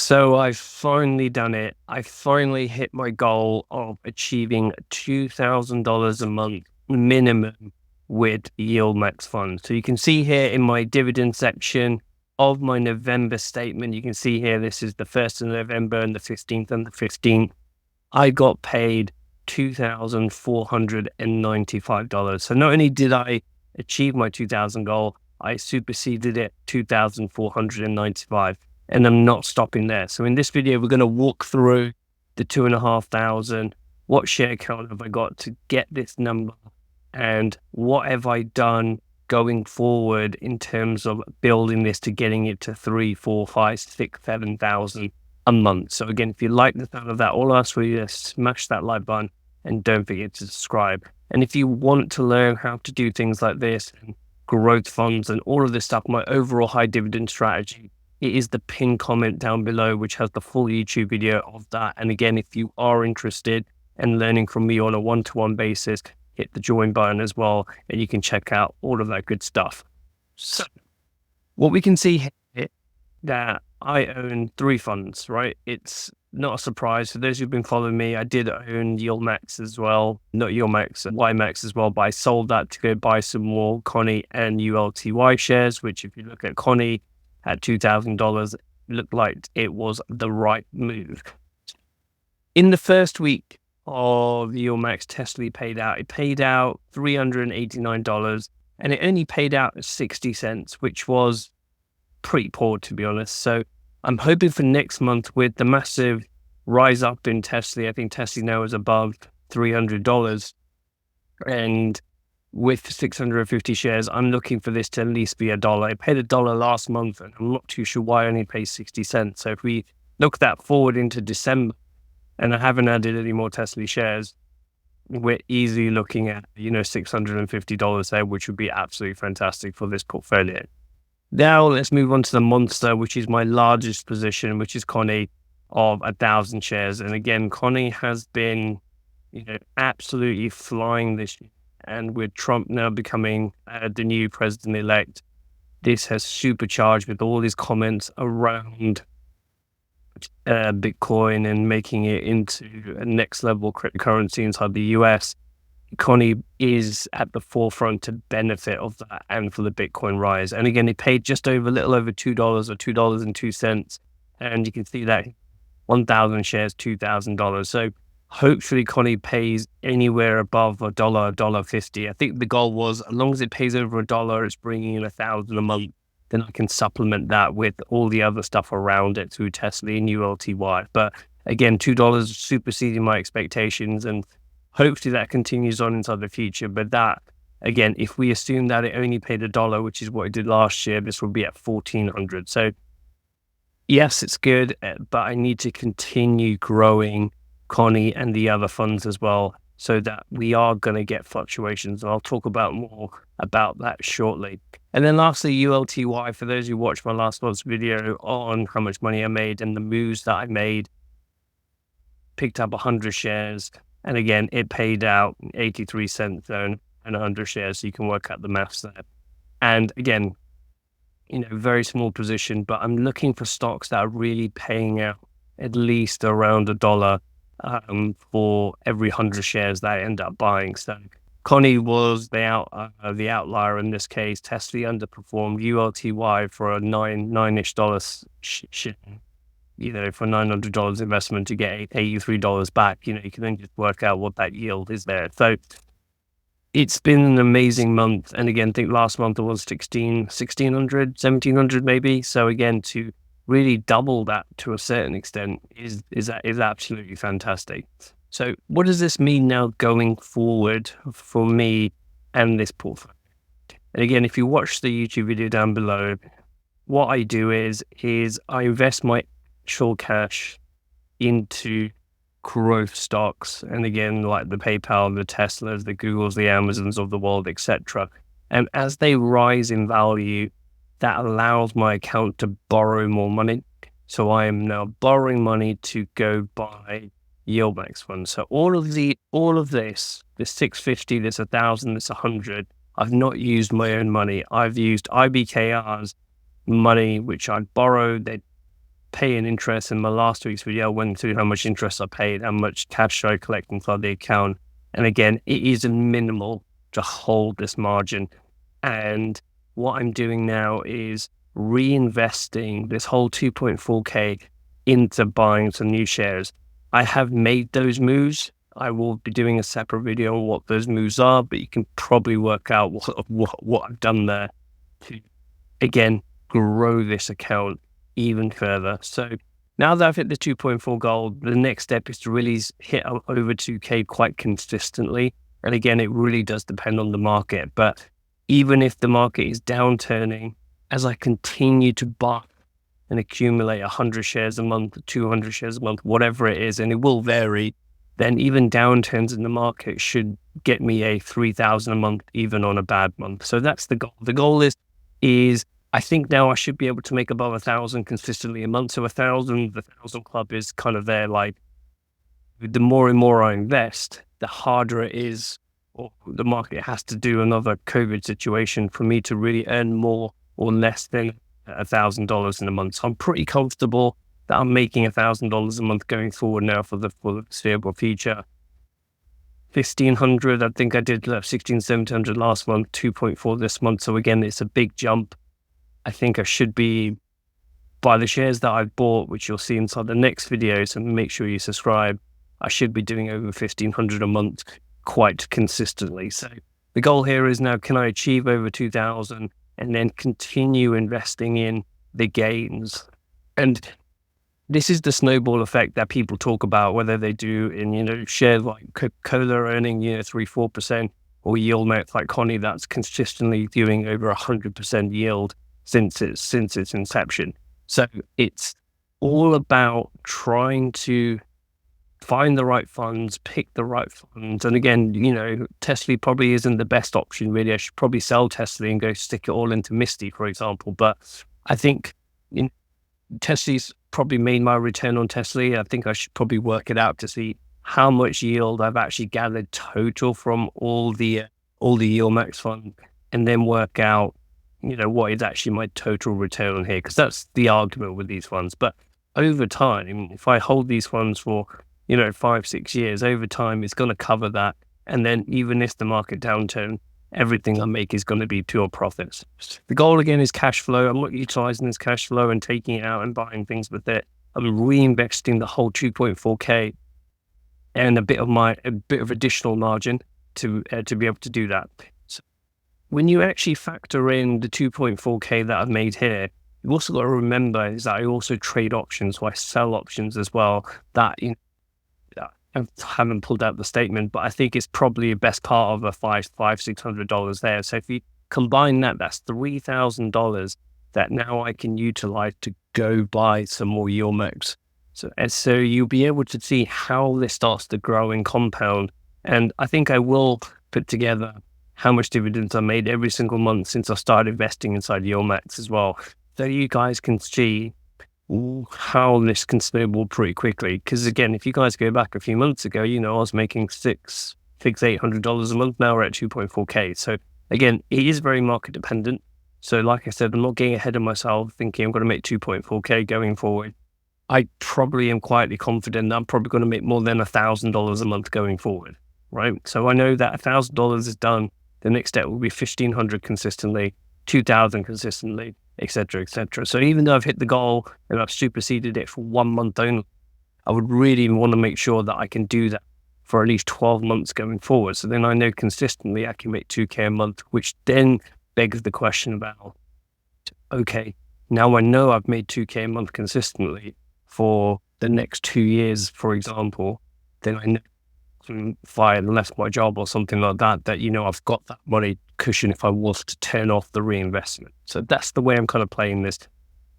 So I've finally done it. I finally hit my goal of achieving $2,000 a month minimum with Yieldmax funds. So you can see here in my dividend section of my November statement, you can see here, this is the 1st of November and the 15th and the 15th. I got paid $2,495. So not only did I achieve my 2,000 goal, I superseded it 2,495. And I'm not stopping there. So in this video, we're going to walk through the 2,500. What share count have I got to get this number? And what have I done going forward in terms of building this to getting it to 3, 4, 5, 6, 7,000 a month? So again, if you like the sound of that, all I ask for you is smash that like button and don't forget to subscribe. And if you want to learn how to do things like this and growth funds and all of this stuff, my overall high dividend strategy, it is the pinned comment down below, which has the full YouTube video of that. And again, if you are interested in learning from me on a one-to-one basis, hit the join button as well, and you can check out all of that good stuff. So what we can see here, that I own 3 funds, right? It's not a surprise. For those who've been following me, I did own Yieldmax as well, not Yieldmax, YMAX as well, but I sold that to go buy some more CONY and ULTY shares, which if you look at CONY, at $2,000, looked like it was the right move. In the first week of Yieldmax, Tsly paid out. It paid out $389, and it only paid out 60 cents, which was pretty poor, to be honest. So I'm hoping for next month with the massive rise up in Tsly. I think Tsly now is above $300, and with 650 shares, I'm looking for this to at least be $1. I paid $1 last month, and I'm not too sure why I only paid 60 cents. So if we look that forward into December, and I haven't added any more Tsly shares, we're easily looking at, $650 there, which would be absolutely fantastic for this portfolio. Now let's move on to the monster, which is my largest position, which is CONY of 1,000 shares. And again, CONY has been, absolutely flying this year. And with Trump now becoming the new president-elect, this has supercharged with all these comments around Bitcoin and making it into a next level cryptocurrency inside the US. CONY is at the forefront to benefit of that and for the Bitcoin rise. And again, it paid just over a little over $2 or $2.02. And you can see that 1,000 shares, $2,000. So hopefully CONY pays anywhere above $1, $1.50. I think the goal was, as long as it pays over $1, it's bringing in 1,000 a month. Then I can supplement that with all the other stuff around it through Tsly and ULTY. But again, $2 superseding my expectations, and hopefully that continues on into the future. But that, again, if we assume that it only paid $1, which is what it did last year, this will be at 1,400. So yes, it's good, but I need to continue growing CONY and the other funds as well, so that we are going to get fluctuations. And I'll talk about more about that shortly. And then lastly, ULTY, for those who watched my last month's video on how much money I made and the moves that I made, picked up 100 shares. And again, it paid out 83 cents zone and 100 shares. So you can work out the maths there. And again, very small position, but I'm looking for stocks that are really paying out at least around $1 for every 100 shares that I end up buying. So CONY was the outlier in this case. Tsly underperformed. ULTY for a $9-ish share, for $900 investment to get $83 back. You can then just work out what that yield is there. So it's been an amazing month. And again, I think last month it was 1,600, 1,700 maybe. So again, to really double that to a certain extent is absolutely fantastic. So what does this mean now going forward for me and this portfolio? And again, if you watch the YouTube video down below, what I do is I invest my actual cash into growth stocks. And again, like the PayPal, the Teslas, the Googles, the Amazons of the world, etc. And as they rise in value, that allows my account to borrow more money. So I am now borrowing money to go buy Yieldmax funds. So all of this 650, this 1,000, this 100, I've not used my own money. I've used IBKR's money, which I borrowed. They paying interest. In my last week's video, I went through how much interest I paid, how much cash I collect inside the account. And again, it is minimal to hold this margin. And what I'm doing now is reinvesting this whole 2.4K into buying some new shares. I have made those moves. I will be doing a separate video on what those moves are, but you can probably work out what I've done there to, again, grow this account even further. So now that I've hit the 2.4 goal, the next step is to really hit over 2K quite consistently. And again, it really does depend on the market. But even if the market is downturning, as I continue to buy and accumulate 100 shares a month, 200 shares a month, whatever it is, and it will vary, then even downturns in the market should get me a 3,000 a month, even on a bad month. So that's the goal. The goal is I think now I should be able to make above 1,000 consistently a month. So the 1,000 club is kind of there. Like, the more and more I invest, the harder it is, or the market has to do another COVID situation for me to really earn more or less than $1,000 in a month. So I'm pretty comfortable that I'm making $1,000 a month going forward now for the foreseeable future. 1,500, I think I did 1,700 last month, 2.4 this month. So again, it's a big jump. I think I should be, by the shares that I've bought, which you'll see inside the next video, so make sure you subscribe, I should be doing over 1,500 a month quite consistently. So the goal here is now, can I achieve over 2,000 and then continue investing in the gains? And this is the snowball effect that people talk about, whether they do in, shares like Coca-Cola earning, 3-4%, or Yieldmax like CONY that's consistently doing over 100% yield since its inception. So it's all about trying to find the right funds, pick the right funds. And again, Tsly probably isn't the best option really. I should probably sell Tsly and go stick it all into MYSTY, for example. But I think Tsly's probably made my return on Tsly. I think I should probably work it out to see how much yield I've actually gathered total from all the Yieldmax fund, and then work out, what is actually my total return on here, because that's the argument with these funds. But over time, if I hold these funds for 5-6 years, over time it's going to cover that. And then even if the market downturn, everything I make is going to be pure profits. The goal again is cash flow. I'm not utilizing this cash flow and taking it out and buying things with it. I'm reinvesting the whole 2.4K and a bit of additional margin to be able to do that. So when you actually factor in the 2.4K that I've made here, you've also got to remember is that I also trade options, so I sell options as well. That I haven't pulled out the statement, but I think it's probably the best part of a $600 there. So if you combine that, that's $3,000 that now I can utilize to go buy some more Yieldmax. So you'll be able to see how this starts to grow and compound. And I think I will put together how much dividends I made every single month since I started investing inside Yieldmax as well, so you guys can see how this can snowball pretty quickly. Because again, if you guys go back a few months ago, I was making $800 a month. Now we're at 2.4K. So again, it is very market dependent. So like I said, I'm not getting ahead of myself thinking I'm going to make 2.4K going forward. I probably am quietly confident that I'm probably going to make more than $1,000 a month going forward, right? So I know that $1,000 is done. The next step will be 1,500 consistently, 2,000 consistently, etc., etc. So even though I've hit the goal and I've superseded it for 1 month only, I would really want to make sure that I can do that for at least 12 months going forward. So then I know consistently I can make 2K a month, which then begs the question about, okay, now I know I've made 2K a month consistently for the next 2 years, for example, then I know if I left my job or something like that, I've got that money cushion if I was to turn off the reinvestment. So that's the way I'm kind of playing this.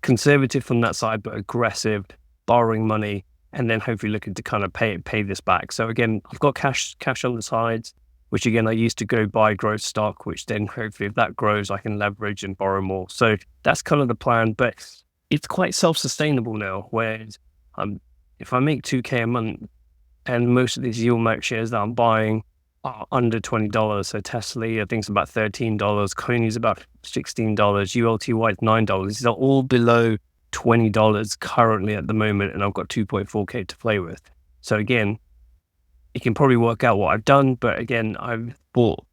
Conservative from that side, but aggressive, borrowing money, and then hopefully looking to kind of pay this back. So again, I've got cash on the sides, which again, I used to go buy growth stock, which then hopefully if that grows, I can leverage and borrow more. So that's kind of the plan, but it's quite self-sustainable now, where if I make 2K a month, and most of these Yieldmax shares that I'm buying are under $20. So Tsly, I think, is about $13. CONY is about $16. Ulty is $9. These are all below $20 currently at the moment, and I've got 2.4K to play with. So again, you can probably work out what I've done, but again, I've bought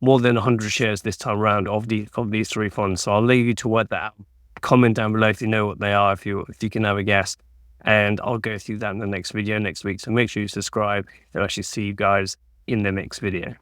more than 100 shares this time around of these three funds. So I'll leave you to work that out. Comment down below if you know what they are, if you can have a guess, and I'll go through that in the next video next week. So make sure you subscribe, and I should see you guys in the next video.